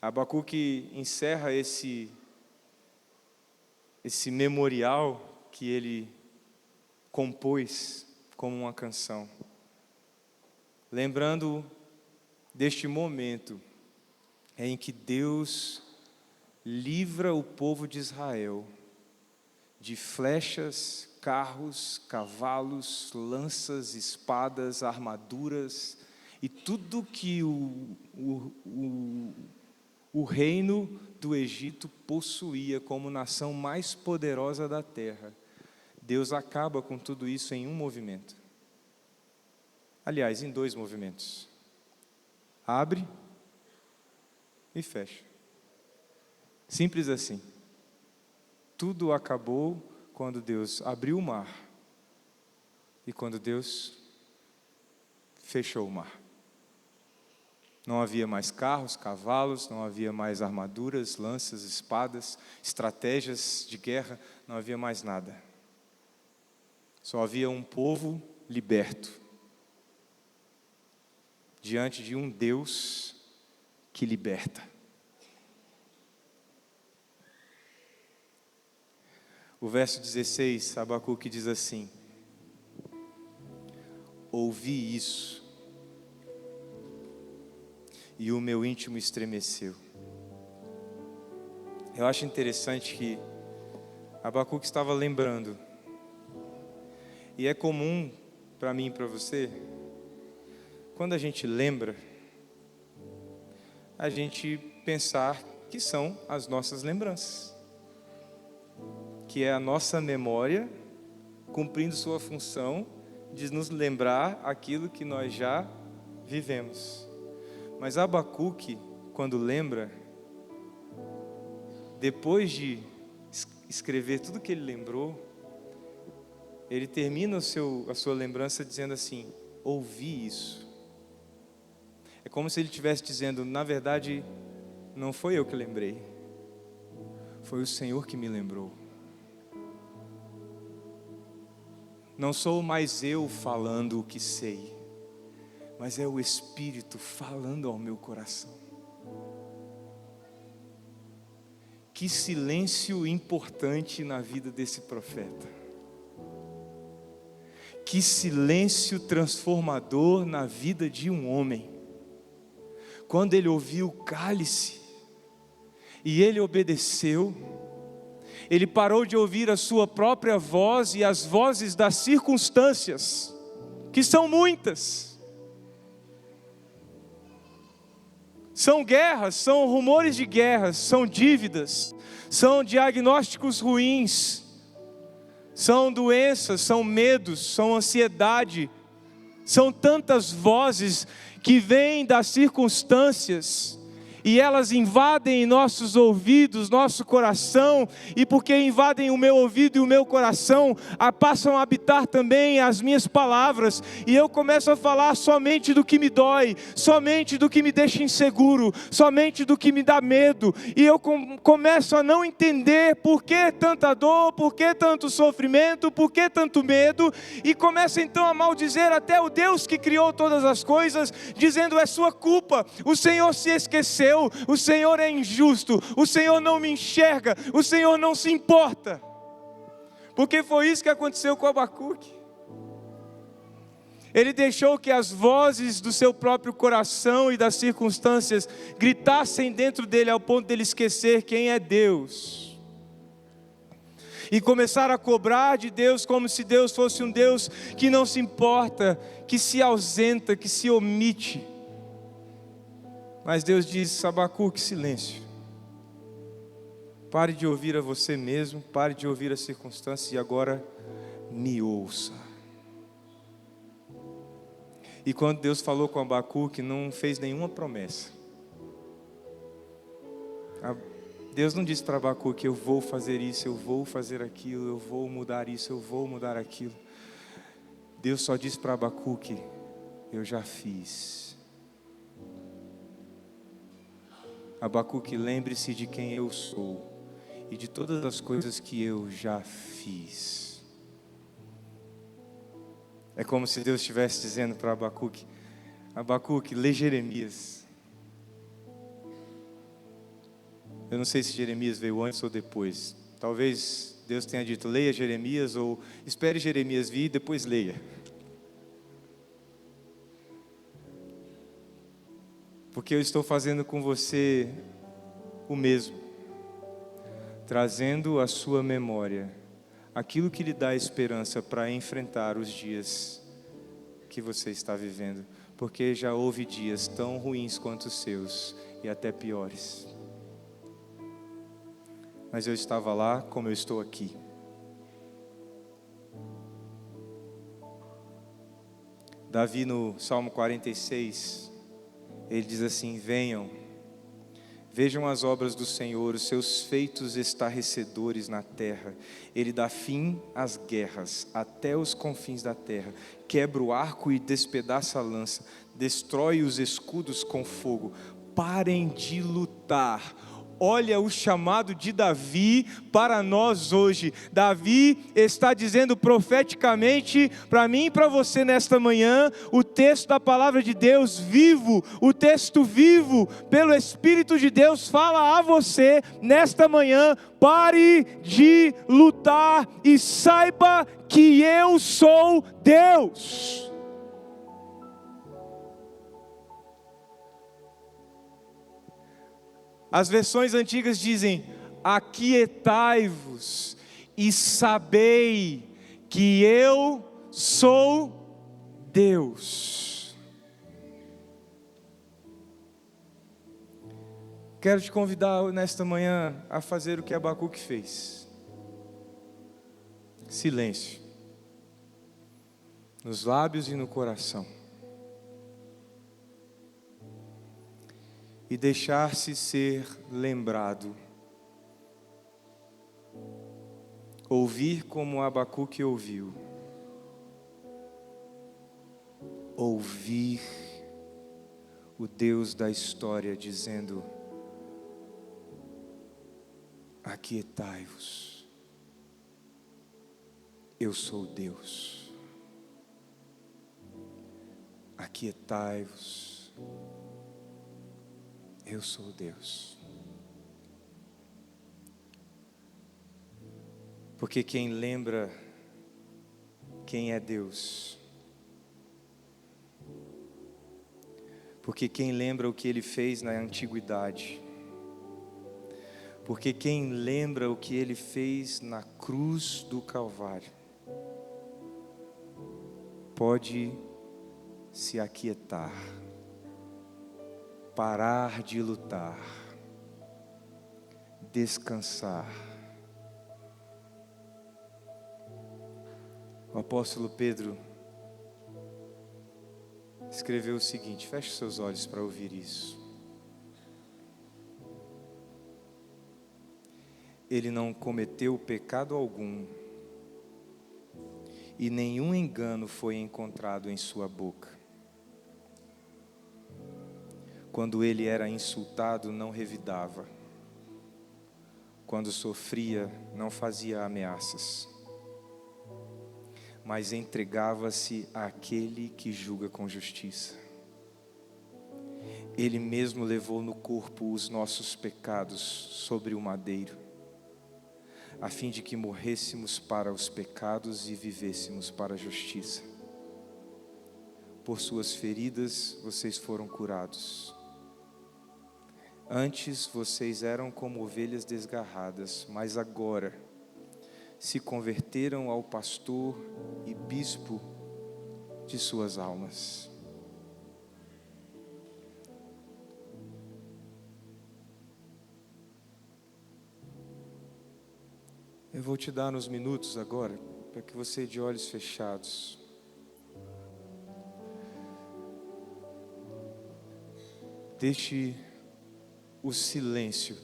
Abacuque encerra esse memorial que ele compôs como uma canção, lembrando deste momento em que Deus livra o povo de Israel de flechas, carros, cavalos, lanças, espadas, armaduras e tudo que o reino do Egito possuía como nação mais poderosa da terra. Deus acaba com tudo isso em um movimento. Aliás, em dois movimentos. Abre e fecha. Simples assim. Tudo acabou quando Deus abriu o mar e quando Deus fechou o mar. Não havia mais carros, cavalos, não havia mais armaduras, lanças, espadas, estratégias de guerra, não havia mais nada. Só havia um povo liberto diante de um Deus que liberta. O verso 16, Abacuque diz assim: ouvi isso, e o meu íntimo estremeceu. Eu acho interessante que Abacuque estava lembrando, e é comum para mim e para você, quando a gente lembra, a gente pensar que são as nossas lembranças, que é a nossa memória cumprindo sua função de nos lembrar aquilo que nós já vivemos. Mas Abacuque, quando lembra, depois de escrever tudo que ele lembrou, ele termina a sua lembrança dizendo assim: ouvi isso. É como se ele estivesse dizendo: na verdade, não foi eu que lembrei, foi o Senhor que me lembrou. Não sou mais eu falando o que sei, mas é o Espírito falando ao meu coração. Que silêncio importante na vida desse profeta. Que silêncio transformador na vida de um homem. Quando ele ouviu o cálice e ele obedeceu, ele parou de ouvir a sua própria voz e as vozes das circunstâncias, que são muitas. São guerras, são rumores de guerras, são dívidas, são diagnósticos ruins, são doenças, são medos, são ansiedade, são tantas vozes que vêm das circunstâncias, e elas invadem nossos ouvidos, nosso coração, e porque invadem o meu ouvido e o meu coração, passam a habitar também as minhas palavras, e eu começo a falar somente do que me dói, somente do que me deixa inseguro, somente do que me dá medo, e eu começo a não entender por que tanta dor, por que tanto sofrimento, por que tanto medo, e começo então a maldizer até o Deus que criou todas as coisas, dizendo: é sua culpa, o Senhor se esqueceu, o Senhor é injusto, o Senhor não me enxerga, o Senhor não se importa. Porque foi isso que aconteceu com Abacuque. Ele deixou que as vozes do seu próprio coração e das circunstâncias gritassem dentro dele, ao ponto dele esquecer quem é Deus, e começar a cobrar de Deus como se Deus fosse um Deus que não se importa, que se ausenta, que se omite. Mas Deus diz: Abacuque, silêncio. Pare de ouvir a você mesmo, pare de ouvir as circunstâncias e agora me ouça. E quando Deus falou com Abacuque, não fez nenhuma promessa. Deus não disse para Abacuque: eu vou fazer isso, eu vou fazer aquilo, eu vou mudar isso, eu vou mudar aquilo. Deus só disse para Abacuque: eu já fiz. Abacuque, lembre-se de quem eu sou e de todas as coisas que eu já fiz. É como se Deus estivesse dizendo para Abacuque: Abacuque, lê Jeremias. Eu não sei se Jeremias veio antes ou depois. Talvez Deus tenha dito: leia Jeremias, ou espere Jeremias vir e depois leia. Porque eu estou fazendo com você o mesmo, trazendo à sua memória aquilo que lhe dá esperança para enfrentar os dias que você está vivendo, porque já houve dias tão ruins quanto os seus e até piores, mas eu estava lá como eu estou aqui. Davi, no Salmo 46, ele diz assim: venham, vejam as obras do Senhor, os seus feitos estarrecedores na terra. Ele dá fim às guerras, até os confins da terra. Quebra o arco e despedaça a lança, destrói os escudos com fogo. Parem de lutar. Olha o chamado de Davi para nós hoje. Davi está dizendo profeticamente para mim e para você nesta manhã, o texto da palavra de Deus vivo, o texto vivo pelo Espírito de Deus fala a você nesta manhã: pare de lutar e saiba que eu sou Deus. As versões antigas dizem: aquietai-vos e sabei que eu sou Deus. Quero te convidar nesta manhã a fazer o que Abacuque fez. Silêncio, nos lábios e no coração. E deixar-se ser lembrado. Ouvir como Abacuque ouviu. Ouvir o Deus da história dizendo: aquietai-vos, eu sou Deus. Aquietai-vos, eu sou Deus. Porque quem lembra quem é Deus. Porque quem lembra o que Ele fez na antiguidade, porque quem lembra o que Ele fez na cruz do Calvário, pode se aquietar, parar de lutar, descansar. O apóstolo Pedro escreveu o seguinte, feche seus olhos para ouvir isso. Ele não cometeu pecado algum, e nenhum engano foi encontrado em sua boca. Quando ele era insultado, não revidava. Quando sofria, não fazia ameaças, mas entregava-se àquele que julga com justiça. Ele mesmo levou no corpo os nossos pecados sobre o madeiro, a fim de que morrêssemos para os pecados e vivêssemos para a justiça. Por suas feridas vocês foram curados. Antes vocês eram como ovelhas desgarradas, mas agora se converteram ao pastor e bispo de suas almas. Eu vou te dar uns minutos agora, para que você, de olhos fechados, deixe o silêncio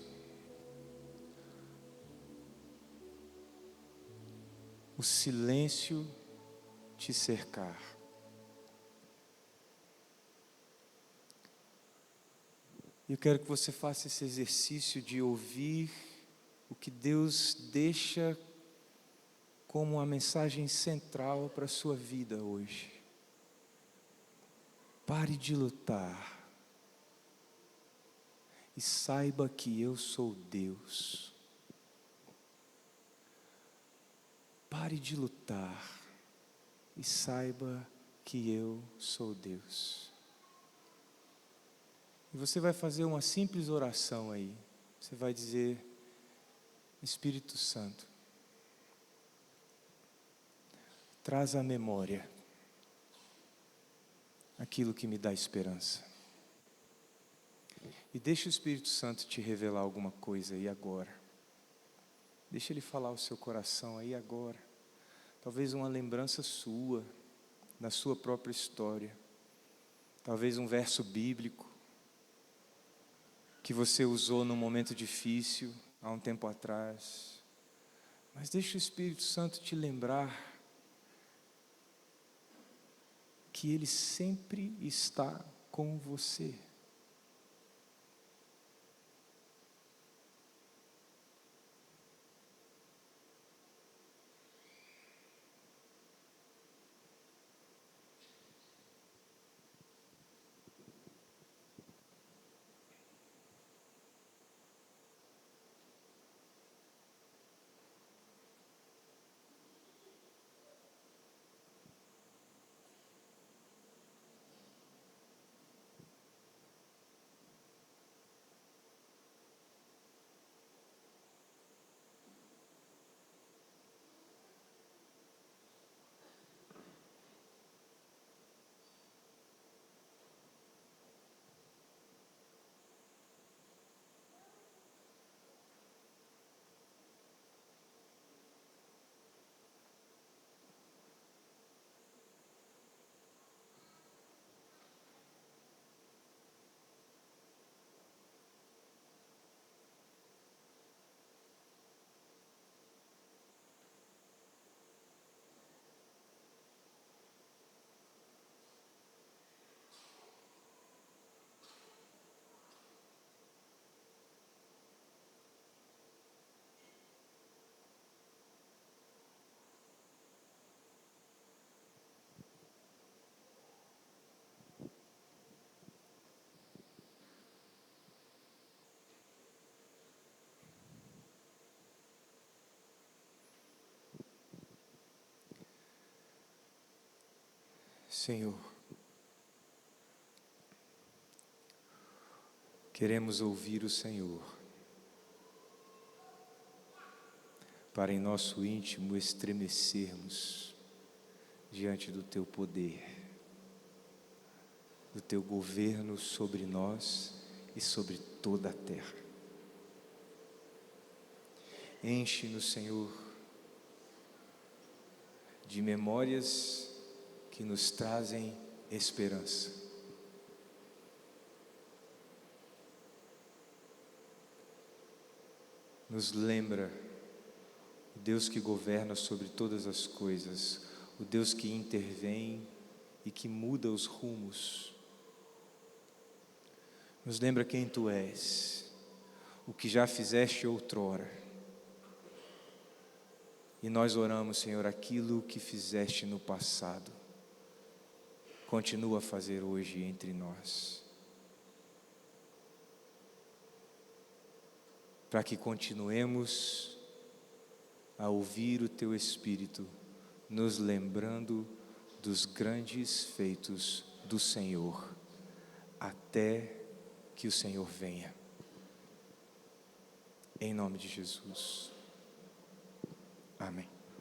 te cercar. Eu quero que você faça esse exercício de ouvir o que Deus deixa como uma mensagem central para a sua vida hoje. Pare de lutar e saiba que eu sou Deus. Pare de lutar e saiba que eu sou Deus. E você vai fazer uma simples oração aí. Você vai dizer: Espírito Santo, traz à memória aquilo que me dá esperança. E deixa o Espírito Santo te revelar alguma coisa aí agora. Deixa Ele falar o seu coração aí agora. Talvez uma lembrança sua, da sua própria história. Talvez um verso bíblico que você usou num momento difícil, há um tempo atrás. Mas deixa o Espírito Santo te lembrar que Ele sempre está com você. Senhor, queremos ouvir o Senhor, para em nosso íntimo estremecermos diante do Teu poder, do Teu governo sobre nós e sobre toda a terra. Enche-nos, Senhor, de memórias que nos trazem esperança. Nos lembra o Deus que governa sobre todas as coisas, o Deus que intervém e que muda os rumos. Nos lembra quem Tu és, o que já fizeste outrora. E nós oramos, Senhor, aquilo que fizeste no passado, continua a fazer hoje entre nós. Para que continuemos a ouvir o Teu Espírito, nos lembrando dos grandes feitos do Senhor, até que o Senhor venha. Em nome de Jesus. Amém.